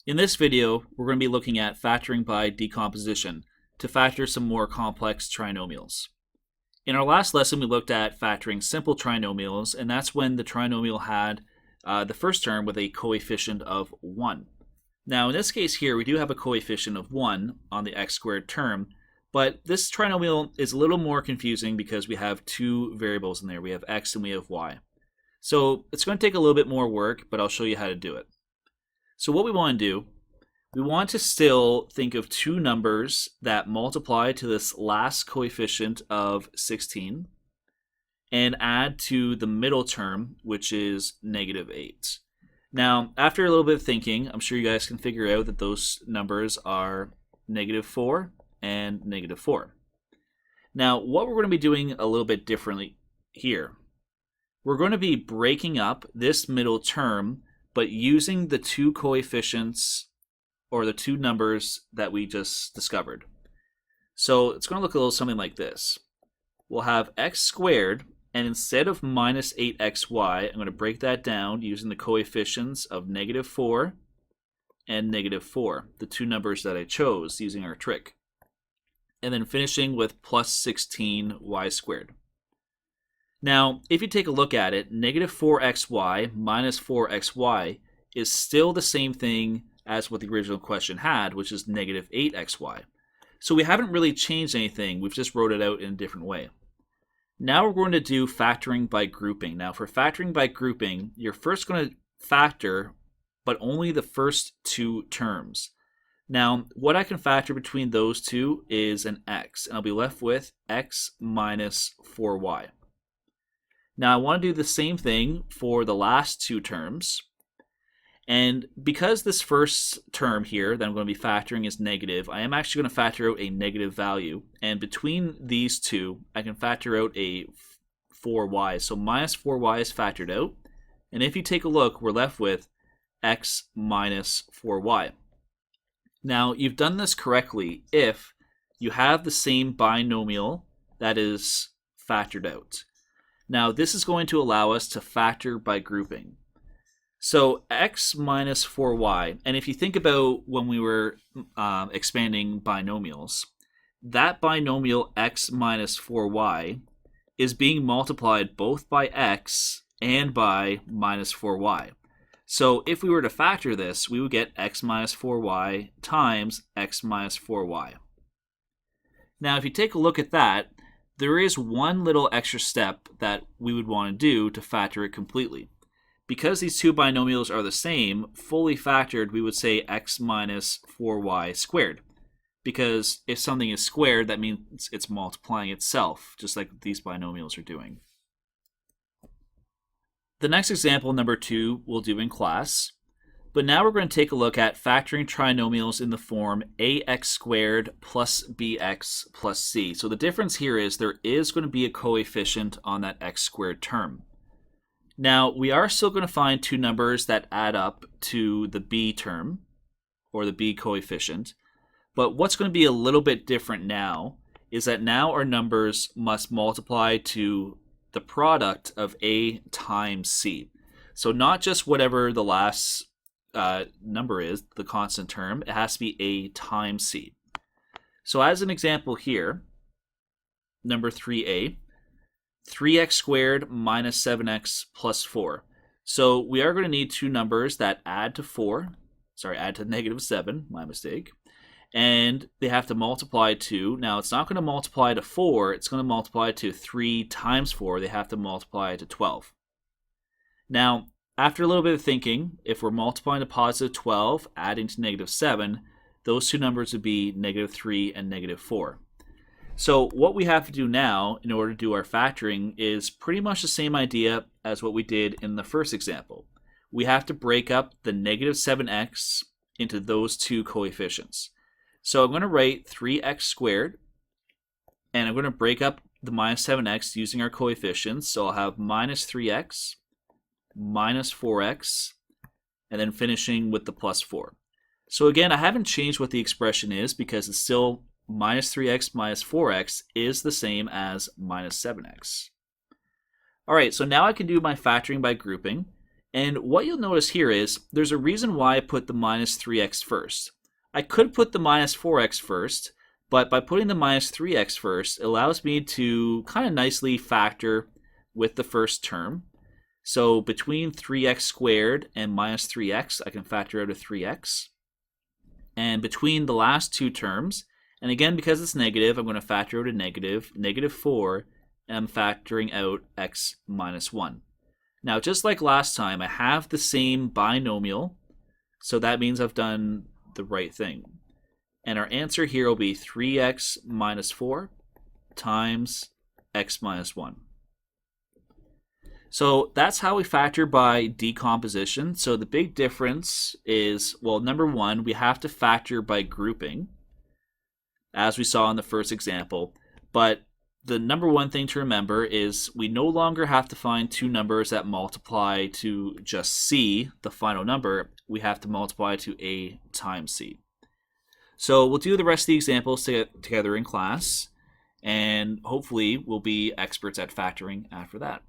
In this video, we're going to be looking at factoring by decomposition to factor some more complex trinomials. In our last lesson, we looked at factoring simple trinomials, and that's when the trinomial had the first term with a coefficient of 1. Now, in this case here, we do have a coefficient of 1 on the x squared term, but this trinomial is a little more confusing because we have two variables in there. We have x and we have y. So it's going to take a little bit more work, but I'll show you how to do it. So what we want to do, we want to still think of two numbers that multiply to this last coefficient of 16 and add to the middle term, which is negative 8. Now, after a little bit of thinking, I'm sure you guys can figure out that those numbers are negative 4 and negative 4. Now, what we're going to be doing a little bit differently here, we're going to be breaking up this middle term, but using the two coefficients or the two numbers that we just discovered. So it's going to look a little something like this. We'll have x squared, and instead of minus 8xy, I'm going to break that down using the coefficients of negative 4 and negative 4, the two numbers that I chose using our trick. And then finishing with plus 16y squared. Now, if you take a look at it, negative 4xy minus 4xy is still the same thing as what the original question had, which is negative 8xy. So we haven't really changed anything, we've just wrote it out in a different way. Now we're going to do factoring by grouping. Now for factoring by grouping, you're first going to factor, but only the first two terms. Now, what I can factor between those two is an x, and I'll be left with x minus 4y. Now I want to do the same thing for the last two terms. And because this first term here that I'm going to be factoring is negative, I am actually going to factor out a negative value. And between these two, I can factor out a 4y. So minus 4y is factored out. And if you take a look, we're left with x minus 4y. Now, you've done this correctly if you have the same binomial that is factored out. Now, this is going to allow us to factor by grouping. So x minus 4y, and if you think about when we were expanding binomials, that binomial x minus 4y is being multiplied both by x and by minus 4y. So if we were to factor this, we would get x minus 4y times x minus 4y. Now, if you take a look at that, there is one little extra step that we would want to do to factor it completely. Because these two binomials are the same, fully factored, we would say x minus 4y squared. Because if something is squared, that means it's multiplying itself, just like these binomials are doing. The next example, number 2, we'll do in class. But now we're going to take a look at factoring trinomials in the form ax squared plus bx plus c. So the difference here is there is going to be a coefficient on that x squared term. Now, we are still going to find two numbers that add up to the b term, or the b coefficient. But what's going to be a little bit different now is that now our numbers must multiply to the product of a times c. So not just whatever the last number is, the constant term, it has to be a times c. So as an example here, number 3a, 3x squared minus 7x plus 4. So we are going to need two numbers that add to negative 7, my mistake. And they have to multiply to, now it's not going to multiply to 4, it's going to multiply to 3 times 4. They have to multiply to 12. Now, after a little bit of thinking, if we're multiplying to positive 12, adding to negative 7, those two numbers would be negative 3 and negative 4. So what we have to do now in order to do our factoring is pretty much the same idea as what we did in the first example. We have to break up the negative 7x into those two coefficients. So I'm going to write 3x squared, and I'm going to break up the minus 7x using our coefficients. So I'll have minus 3x, minus 4x, and then finishing with the plus 4. So again, I haven't changed what the expression is because it's still minus 3x minus 4x is the same as minus 7x. All right, so now I can do my factoring by grouping. And what you'll notice here is there's a reason why I put the minus 3x first. I could put the minus 4x first, but by putting the minus 3x first, it allows me to kind of nicely factor with the first term. So between 3x squared and minus 3x, I can factor out a 3x. And between the last two terms, and again, because it's negative, I'm going to factor out a negative, negative 4, and I'm factoring out x minus 1. Now, just like last time, I have the same binomial, so that means I've done the right thing. And our answer here will be 3x minus 4 times x minus 1. So that's how we factor by decomposition. So the big difference is, well, number one, we have to factor by grouping, as we saw in the first example. But the number one thing to remember is we no longer have to find two numbers that multiply to just c, the final number. We have to multiply to a times c. So we'll do the rest of the examples together in class, and hopefully we'll be experts at factoring after that.